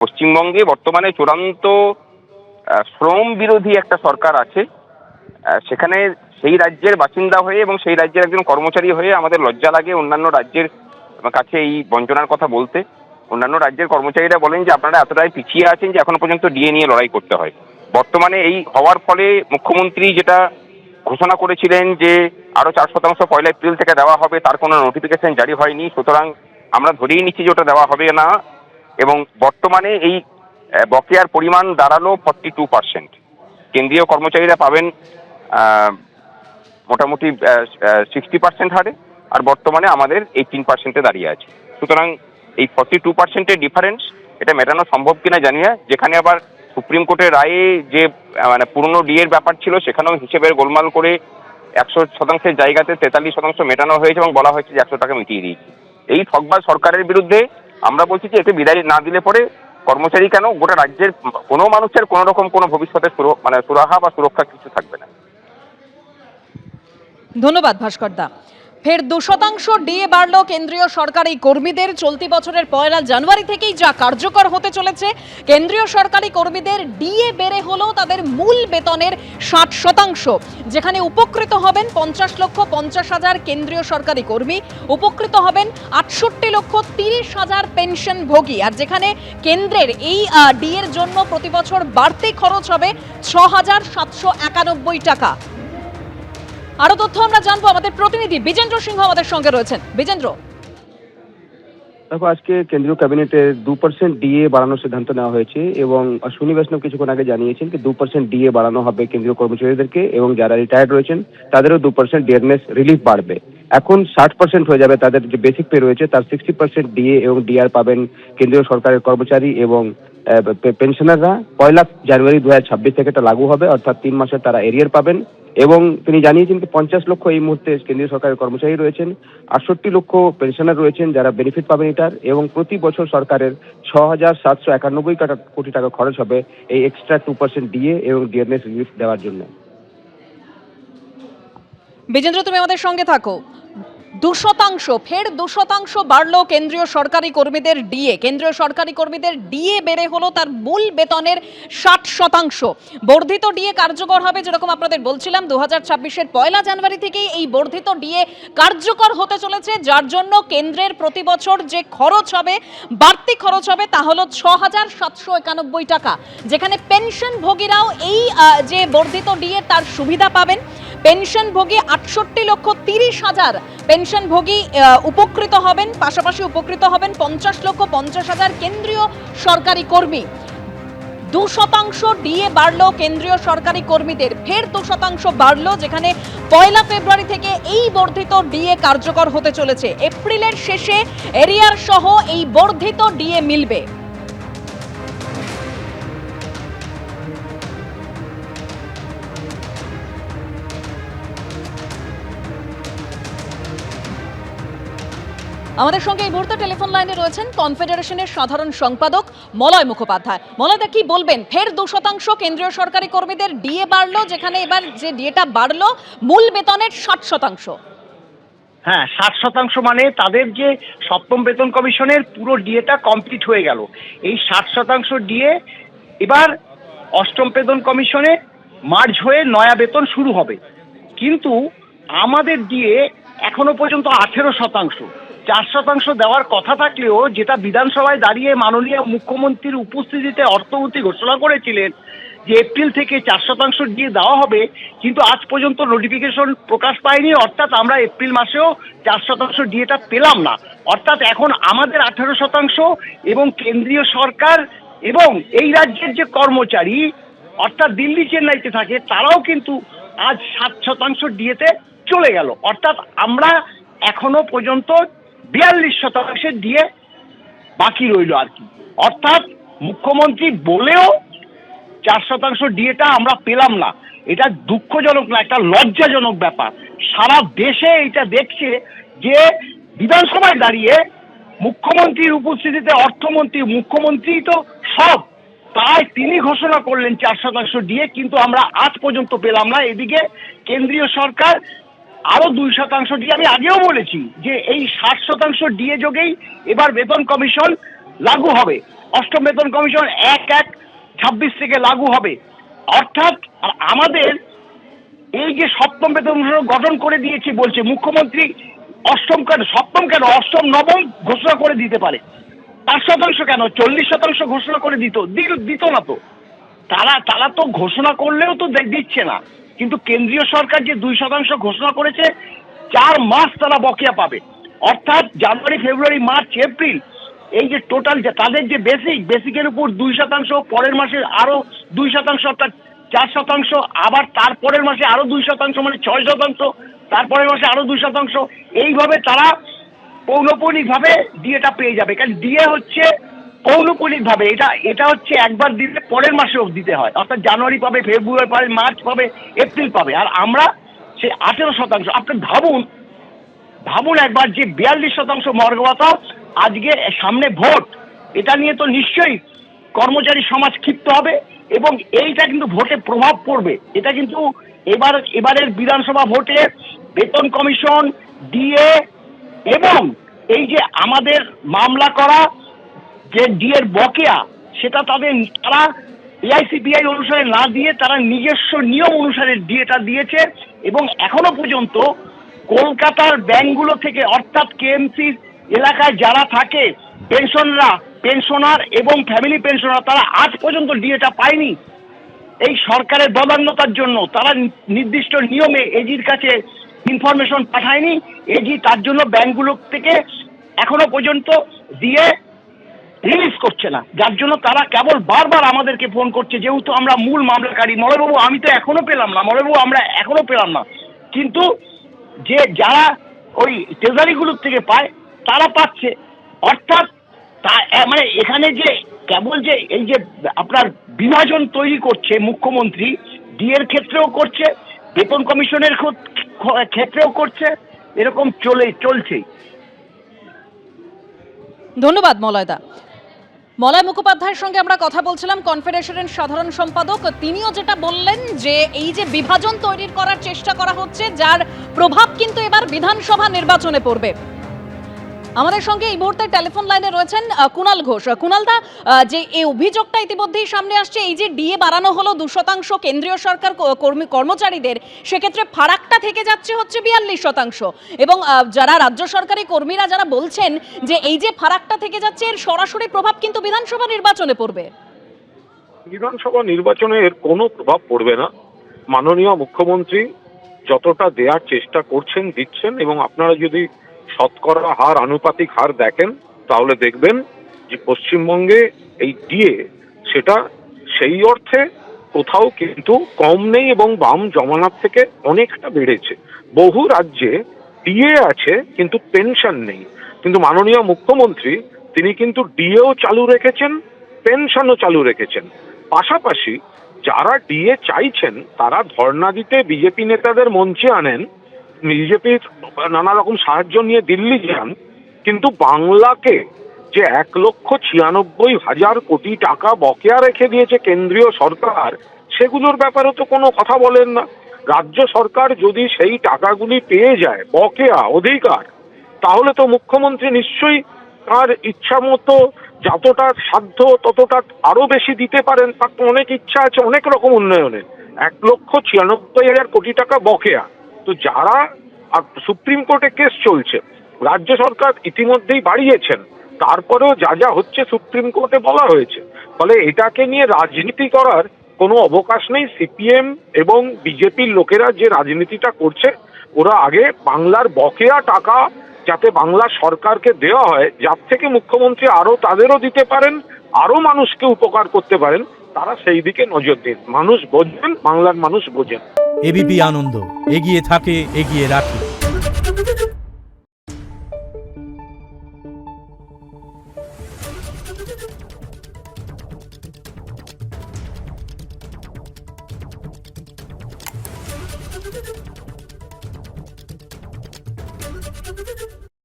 পশ্চিমবঙ্গে বর্তমানে চূড়ান্ত শ্রম বিরোধী একটা সরকার আছে। সেখানে সেই রাজ্যের বাসিন্দা হয়ে এবং সেই রাজ্যের একজন কর্মচারী হয়ে আমাদের লজ্জা লাগে অন্যান্য রাজ্যের কাছে এই বঞ্চনার কথা বলতে। অন্যান্য রাজ্যের কর্মচারীরা বলেন যে আপনারা এতটাই পিছিয়ে আছেন যে এখনো পর্যন্ত ডিএ নিয়ে লড়াই করতে হয়। বর্তমানে এই হওয়ার ফলে মুখ্যমন্ত্রী যেটা ঘোষণা করেছিলেন যে আরো 4% 1 এপ্রিল থেকে দেওয়া হবে, তার কোনো নোটিফিকেশন জারি হয়নি। সুতরাং আমরা ধরেই নিচ্ছি যে ওটা দেওয়া হবে না। এবং বর্তমানে এই বকেয়ার পরিমাণ দাঁড়ালো 42%। কেন্দ্রীয় কর্মচারীরা পাবেন মোটামুটি 60% হারে, আর বর্তমানে আমাদের 18%-এ দাঁড়িয়ে আছে। সুতরাং এই 42%-এর ডিফারেন্স এটা মেটানো সম্ভব কিনা জানি না। যেখানে আবার সুপ্রিম কোর্টের রায়ে যে পুরনো ডিএর ব্যাপার ছিল সেখানেও হিসেবের গোলমাল করে 100%-এর জায়গাতে 43% মেটানো হয়েছে এবং বলা হয়েছে যে 100 টাকা মিটিয়ে দিয়েছি। এই ঠকবাজ সরকারের বিরুদ্ধে আমরা বলছি যে একে বিদায় না দিলে পরে কর্মচারী কেন গোটা রাজ্যের কোনো মানুষের কোনো রকম কোনো ভবিষ্যতে সুরাহা বা সুরক্ষা কিছু থাকবে না। ধন্যবাদ ভাস্কর দা। ফের 2% ডিএ বাড়ল কেন্দ্রীয় সরকারি কর্মীদের। চলতি বছরের 1 জানুয়ারি থেকেই যা কার্যকর হতে চলেছে। কেন্দ্রীয় সরকারি কর্মীদের ডিএ বেড়ে হলো তাদের মূল বেতনের 60%। যেখানে উপকৃত হবেন 50,50,000 কেন্দ্রীয় সরকারি কর্মী, উপকৃত হবেন 68,30,000 পেনশনভোগী। আর যেখানে কেন্দ্রের এই ডিএর জন্য প্রতি বছর বাড়তি খরচ হবে 6,791 টাকা। আরো তথ্য আমরা জানবো, আমাদের প্রতিনিধি বিজেন্দ্র সিংহ আমাদের সঙ্গে রয়েছেন। বিজেন্দ্র, দেখো, আজকে কেন্দ্রীয় ক্যাবিনেটে 2% ডিএ বাড়ানোর সিদ্ধান্ত নেওয়া হয়েছে এবং অশ্বিনী বৈষ্ণব কিছুক্ষণ আগে জানিয়েছেন যে 2% ডিএ বাড়ানো হবে কেন্দ্রীয় কর্মচারীদেরকে, এবং যারা রিটায়ার্ড রয়েছেন তাদেরও 2% ডিয়ারনেস রিলিফ বাড়বে। এখন 60% হয়ে যাবে তাদের যে বেসিক পে রয়েছে, তার 60% ডিএ এবং ডিআর পাবেন কেন্দ্রীয় সরকারের কর্মচারী এবং পেনশনাররা। 1 জানুয়ারি 2026 থেকে এটা লাগু হবে, অর্থাৎ 3 মাসের তারা এরিয়ার পাবেন। এবং তিনি জানিয়েছেন যে 50 লক্ষ এই মুহূর্তে কেন্দ্রীয় সরকারের কর্মচারী রয়েছেন, 68 লক্ষ পেনশনার রয়েছেন যারা বেনিফিট পাবেন এটার, এবং প্রতি বছর সরকারের 6,791 কোটি টাকা খরচ হবে এই এক্সট্রা 2% ডিএ এবং ডিয়ারনেস রিলিফ দেওয়ার জন্য। বিজেন্দ্র, তুমি আমাদের সঙ্গে থাকো। 2% ফের 2% বাড়লো কেন্দ্রীয় সরকারি কর্মীদের ডিএ। কেন্দ্রীয় সরকারি কর্মীদের ডিএ বেড়ে হলো তার মূল বেতনের 60%। বর্ধিত ডিএ কার্যকর হবে, যেরকম আপনাদের বলছিলাম 2026-এর 1 জানুয়ারি থেকেই এই বর্ধিত ডিএ কার্যকর হতে চলেছে, যার জন্য কেন্দ্রের প্রতি বছর যে খরচ হবে, বাড়তি খরচ হবে, তা হলো 6,791 টাকা। যেখানে পেনশনভোগীরাও এই যে বর্ধিত ডিএ তার সুবিধা পাবেন। পেনশনভোগী 68,30,000 পেনশনভোগী উপকৃত হবেন। পাশাপাশি উপকৃত হবেন 50,50,000 কেন্দ্রীয় সরকারি কর্মী। 2% ডিএ বাড়লো কেন্দ্রীয় সরকারি কর্মীদের, ফের 2% বাড়লো, যেখানে 1 ফেব্রুয়ারি থেকে এই বর্ধিত ডিএ কার্যকর হতে চলেছে। এপ্রিলের শেষে এরিয়ার সহ এই বর্ধিত ডিএ মিলবে। আমাদের সঙ্গে এই মুহূর্তে টেলিফোন লাইনে রয়েছেন কনফেডারেশনের সাধারণ সম্পাদক মলয় মুখোপাধ্যায়। মলয়দা, কি বলবেন? ফের 2% কেন্দ্রীয় সরকারি কর্মীদের ডিএ বাড়লো, যেখানে এবার যে ডিএটা বাড়লো মূল বেতনের 60%। হ্যাঁ, 60% মানে তাদের যে সপ্তম বেতন কমিশনের পুরো ডিএটা কমপ্লিট হয়ে গেল। এই 60% ডিএ এবার অষ্টম বেতন কমিশনে মার্জ হয়ে নয়া বেতন শুরু হবে। কিন্তু আমাদের ডিএ এখনো পর্যন্ত 18%। 4% দেওয়ার কথা থাকলেও, যেটা বিধানসভায় দাঁড়িয়ে মাননীয় মুখ্যমন্ত্রীর উপস্থিতিতে অর্থমন্ত্রী ঘোষণা করেছিলেন যে এপ্রিল থেকে 4% ডিএ দেওয়া হবে, কিন্তু আজ পর্যন্ত নোটিফিকেশন প্রকাশ পায়নি। অর্থাৎ আমরা এপ্রিল মাসেও 4% ডিএটা পেলাম না। অর্থাৎ এখন আমাদের 18% এবং কেন্দ্রীয় সরকার এবং এই রাজ্যের যে কর্মচারী অর্থাৎ দিল্লি চেন্নাইতে থাকে, তারাও কিন্তু আজ 7% ডিএতে চলে গেল। অর্থাৎ আমরা এখনো পর্যন্ত 42% ডিএ বাকি রইল আর কি। অর্থাৎ মুখ্যমন্ত্রী বলেও 4% ডিএটা আমরা পেলাম না। এটা দুঃখজনক না, একটা লজ্জাজনক ব্যাপার। সারা দেশে এটা দেখছে যে বিধানসভায় দাঁড়িয়ে মুখ্যমন্ত্রীর উপস্থিতিতে অর্থমন্ত্রী, মুখ্যমন্ত্রী তো সব, তাই তিনি ঘোষণা করলেন 4% ডিএ, কিন্তু আমরা আজ পর্যন্ত পেলাম না। এদিকে কেন্দ্রীয় সরকার আরো 2% ডিএ, আমি আগেও বলেছি যে এই 60% ডিএ যোগেই এবার বেতন কমিশন লাগু হবে। অষ্টম বেতন কমিশন 1/1/26 থেকে লাগু হবে। অর্থাৎ আর আমাদের এই যে সপ্তম বেতন কমিশন গঠন করে দিয়েছি বলছে মুখ্যমন্ত্রী, অষ্টম কেন, সপ্তম কেন, অষ্টম নবম ঘোষণা করে দিতে পারে। 5% কেন, 40% ঘোষণা করে দিত না তো। তারা তো ঘোষণা করলেও তো দিচ্ছে না। কিন্তু কেন্দ্রীয় সরকার যে 2% ঘোষণা করেছে, 4 মাস তারা বকেয়া পাবে। অর্থাৎ জানুয়ারি, ফেব্রুয়ারি, মার্চ, এপ্রিল, এই যে টোটাল তাদের যে বেসিকের উপর 2%, পরের মাসে আরো 2%, অর্থাৎ 4%, আবার তারপরের মাসে আরো 2%, মানে 6%, তারপরের মাসে আরো 2%, এইভাবে তারা পৌনঃপুনিকভাবে ডিএটা পেয়ে যাবে। কারণ ডিএ হচ্ছে পৌনঃপুনিকভাবে, এটা হচ্ছে একবার দিলে পরের মাসেও দিতে হয়। অর্থাৎ জানুয়ারি পাবে, ফেব্রুয়ারি পাবে, মার্চ পাবে, এপ্রিল পাবে। আর আমরা সেই 18%। আপনি ভাবুন একবার যে 42% মর্গ ভাতা, আজকে সামনে ভোট, এটা নিয়ে তো নিশ্চয়ই কর্মচারী সমাজ ক্ষিপ্ত হবে এবং এইটা কিন্তু ভোটে প্রভাব পড়বে। এটা কিন্তু এবারের বিধানসভা ভোটে বেতন কমিশন, ডিএ এবং এই যে আমাদের মামলা করা যে ডিএর বকেয়া, সেটা তারা এআইসিপিআই অনুসারে না দিয়ে তারা নিজস্ব নিয়ম অনুসারে ডিএটা দিয়েছে। এবং এখনো পর্যন্ত কলকাতার ব্যাংকগুলো থেকে, অর্থাৎ কেএমসি এলাকায় যারা থাকে পেনশনার এবং ফ্যামিলি পেনশনার, তারা আজ পর্যন্ত ডিএটা পায়নি। এই সরকারের বদান্যতার জন্য তারা নির্দিষ্ট নিয়মে এজির কাছে ইনফরমেশন পাঠায়নি। এজি তার জন্য ব্যাংকগুলো থেকে এখনো পর্যন্ত দিয়ে রিলিজ করছে না, যার জন্য তারা কেবল বারবার আমাদেরকে ফোন করছে, যেহেতু আমরা মূল মামলাকারী। মলয়বাবু, আমি তো এখনো পেলাম না, মলয়বাবু আমরা এখনো পেলাম না। কিন্তু যারা ওই ট্রেজারিগুলোর থেকে পায় তারা পাচ্ছে। অর্থাৎ মানে এখানে যে কেবল যে এই যে আপনার বিভাজন তৈরি করছে মুখ্যমন্ত্রী, ডিএর ক্ষেত্রেও করছে, বেতন কমিশনের ক্ষেত্রেও করছে, এরকম চলছেই। ধন্যবাদ মলয়দা। মলয় মুখোপাধ্যায়ের সঙ্গে আমরা কথা বলছিলাম, কনফেডারেশনের সাধারণ সম্পাদক। তিনিও যেটা বললেন যে এই যে বিভাজন তৈরির করার চেষ্টা করা হচ্ছে, যার প্রভাব কিন্তু এবার বিধানসভা নির্বাচনে পড়বে। আমাদের সঙ্গে এই মুহূর্তে টেলিফোন লাইনে রয়েছেন কুণাল ঘোষ। কুণালদা, যে এই অভিযোগটা ইতিমধ্যেই সামনে আসছে, এই যে ডিএ বাড়ানো হলো 2% কেন্দ্রীয় সরকার কর্মচারীদের, সেক্ষেত্রে ফারাকটা থেকে যাচ্ছে হচ্ছে 42%। এবং যারা রাজ্য সরকারি কর্মীরা যারা বলছেন যে এই যে ফারাকটা থেকে যাচ্ছে, এর সরাসরি প্রভাব কিন্তু বিধানসভা নির্বাচনে পড়বে। বিধানসভা নির্বাচনে এর কোনো প্রভাব পড়বে না। মাননীয় মুখ্যমন্ত্রী যতটা দেওয়ার চেষ্টা করছেন, দিচ্ছেন। এবং আপনারা যদি শতকরা হার, আনুপাতিক হার দেখেন, তাহলে দেখবেন যে পশ্চিমবঙ্গে এই ডিএ সেটা সেই অর্থে কোথাও কিন্তু কম নেই এবং বাম জমানার থেকে অনেকটা বেড়েছে। বহু রাজ্যে ডিএ আছে কিন্তু পেনশন নেই, কিন্তু মাননীয় মুখ্যমন্ত্রী তিনি কিন্তু ডিএও চালু রেখেছেন, পেনশনও চালু রেখেছেন। পাশাপাশি যারা ডিএ চাইছেন তারা ধর্ণা দিতে বিজেপি নেতাদের মঞ্চে আনেন, বিজেপির নানা রকম সাহায্য নিয়ে দিল্লি যান, কিন্তু বাংলাকে যে 1,96,000 কোটি টাকা বকেয়া রেখে দিয়েছে কেন্দ্রীয় সরকার, সেগুলোর ব্যাপারে তো কোনো কথা বলেন না। রাজ্য সরকার যদি সেই টাকাগুলি পেয়ে যায়, বকেয়া অধিকার, তাহলে তো মুখ্যমন্ত্রী নিশ্চয়ই তার ইচ্ছা মতো যতটা সাধ্য ততটা আরো বেশি দিতে পারেন। তার তো অনেক ইচ্ছা আছে অনেক রকম উন্নয়নের। 1,96,000 কোটি টাকা বকেয়া, তো যারা সুপ্রিম কোর্টে কেস চলছে, রাজ্য সরকার ইতিমধ্যেই বাড়িয়েছেন, তারপরেও যা যা হচ্ছে সুপ্রিম কোর্টে বলা হয়েছে। ফলে এটাকে নিয়ে রাজনীতি করার কোনো অবকাশ নেই। সিপিএম এবং বিজেপির লোকেরা যে রাজনীতিটা করছে, ওরা আগে বাংলার বকেয়া টাকা যাতে বাংলা সরকারকে দেওয়া হয়, যার থেকে মুখ্যমন্ত্রী আরো তাদেরও দিতে পারেন, আরো মানুষকে উপকার করতে পারেন, তারা সেই দিকে নজর দিন। মানুষ বোঝেন, বাংলার মানুষ বোঝেন। এবিপি আনন্দ, এগিয়ে থাকে, এগিয়ে রাখে। Thank you.